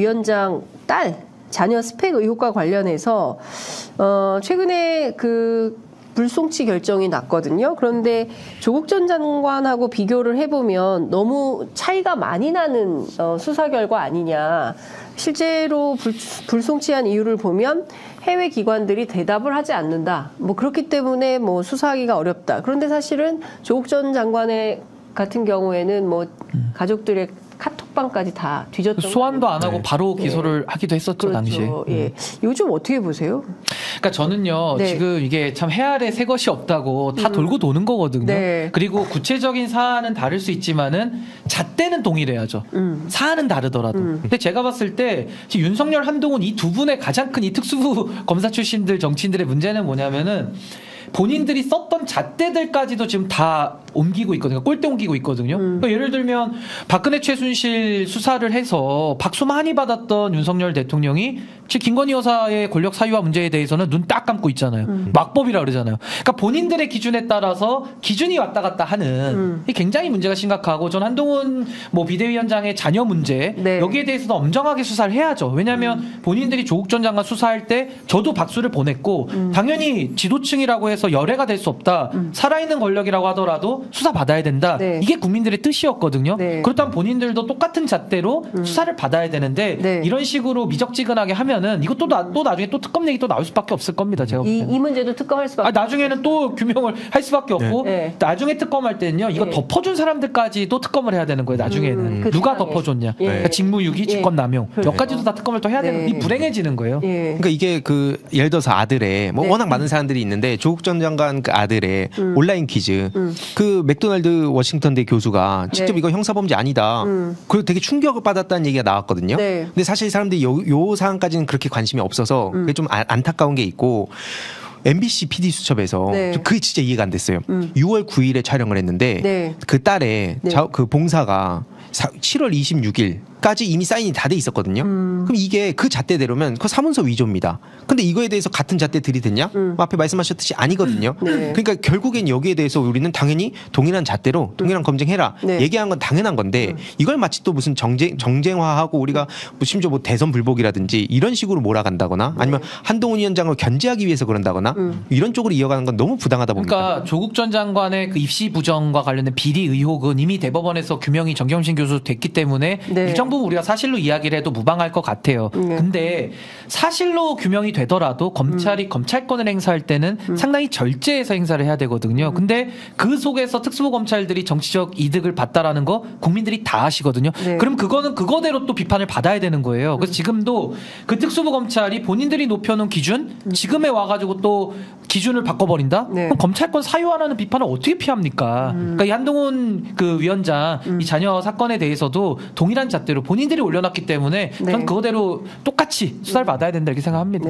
위원장 딸 자녀 스펙 의혹과 관련해서 최근에 그 불송치 결정이 났거든요. 그런데 조국 전 장관하고 비교를 해보면 너무 차이가 많이 나는 수사 결과 아니냐. 실제로 불송치한 이유를 보면 해외 기관들이 대답을 하지 않는다. 뭐 그렇기 때문에 뭐 수사하기가 어렵다. 그런데 사실은 조국 전 장관의 같은 경우에는 뭐 가족들의 카톡방까지 다 뒤졌던 소환도 안 하고 바로 기소를 하기도 했었죠. 그렇죠. 당시에. 예. 요즘 어떻게 보세요? 그러니까 저는요. 지금 이게 참 해아래 새 것이 없다고 다 돌고 도는 거거든요. 네. 그리고 구체적인 사안은 다를 수 있지만은 잣대는 동일해야죠. 사안은 다르더라도. 근데 제가 봤을 때 지금 윤석열, 한동훈 이 두 분의 가장 큰 이 특수부 검사 출신들 정치인들의 문제는 뭐냐면은 본인들이 썼던 잣대들까지도 지금 다 옮기고 있거든요. 꼴대 옮기고 있거든요. 그러니까 예를 들면 박근혜 최순실 수사를 해서 박수 많이 받았던 윤석열 대통령이 지금 김건희 여사의 권력 사유화 문제에 대해서는 눈 딱 감고 있잖아요. 막법이라 그러잖아요. 그러니까 본인들의 기준에 따라서 기준이 왔다 갔다 하는 이 굉장히 문제가 심각하고 전 한동훈 뭐 비대위원장의 자녀 문제 여기에 대해서도 엄정하게 수사를 해야죠. 왜냐하면 본인들이 조국 전 장관 수사할 때 저도 박수를 보냈고 당연히 지도층이라고 해서 열애가 될 수 없다. 살아있는 권력이라고 하더라도 수사 받아야 된다. 이게 국민들의 뜻이었거든요. 그렇다면 본인들도 똑같은 잣대로 수사를 받아야 되는데 이런 식으로 미적지근하게 하면은 이것도 또 나중에 또 특검 얘기 또 나올 수밖에 없을 겁니다. 제가 이 문제도 특검할 수밖에 나중에는 또 규명을 할 수밖에 없고 나중에 특검할 때는요. 이거 덮어준 사람들까지도 특검을 해야 되는 거예요. 나중에는 누가 덮어줬냐. 그러니까 직무유기, 직권남용 여기까지도 다 특검을 또 해야 되는 이 불행해지는 거예요. 그러니까 이게 그 예를 들어서 아들의 뭐 워낙 많은 사람들이 있는데 조국 전 장관 그 아들의 온라인 퀴즈 그 맥도날드 워싱턴대 교수가 직접 이거 형사범죄 아니다. 그리고 되게 충격을 받았다는 얘기가 나왔거든요. 근데 사실 사람들이 요 사안까지는 그렇게 관심이 없어서 그게 좀 안타까운 게 있고 MBC PD 수첩에서 그게 진짜 이해가 안 됐어요. 6월 9일에 촬영을 했는데 그 딸의 그 봉사가 7월 26일까지 이미 사인이 다 돼 있었거든요. 그럼 이게 그 잣대대로면 그 사문서 위조입니다. 근데 이거에 대해서 같은 잣대 들이댔냐? 앞에 말씀하셨듯이 아니거든요. 그러니까 결국엔 여기에 대해서 우리는 당연히 동일한 잣대로 동일한 검증해라. 얘기한 건 당연한 건데 이걸 마치 또 무슨 정쟁화하고 우리가 심지어 뭐 대선 불복이라든지 이런 식으로 몰아간다거나 아니면 한동훈 위원장을 견제하기 위해서 그런다거나 이런 쪽으로 이어가는 건 너무 부당하다 봅니다. 그러니까 조국 전 장관의 그 입시 부정과 관련된 비리 의혹은 이미 대법원에서 규명이 정경심 교수 됐기 때문에 일정 부분 우리가 사실로 이야기를 해도 무방할 것 같아요. 근데 사실로 규명이 되더라도 검찰이 검찰권을 행사할 때는 상당히 절제해서 행사를 해야 되거든요. 근데 그 속에서 특수부 검찰들이 정치적 이득을 봤다라는 거 국민들이 다 아시거든요. 그럼 그거는 그거대로 또 비판을 받아야 되는 거예요. 그래서 지금도 그 특수부 검찰이 본인들이 높여놓은 기준 지금에 와가지고 또 기준을 바꿔버린다? 그럼 검찰권 사유화라는 비판을 어떻게 피합니까? 그러니까 이 한동훈 그 위원장 이 자녀 사건에 대해서도 동일한 잣대로 본인들이 올려놨기 때문에 전 그거대로 똑같이 수사를 받아야 된다 이렇게 생각합니다.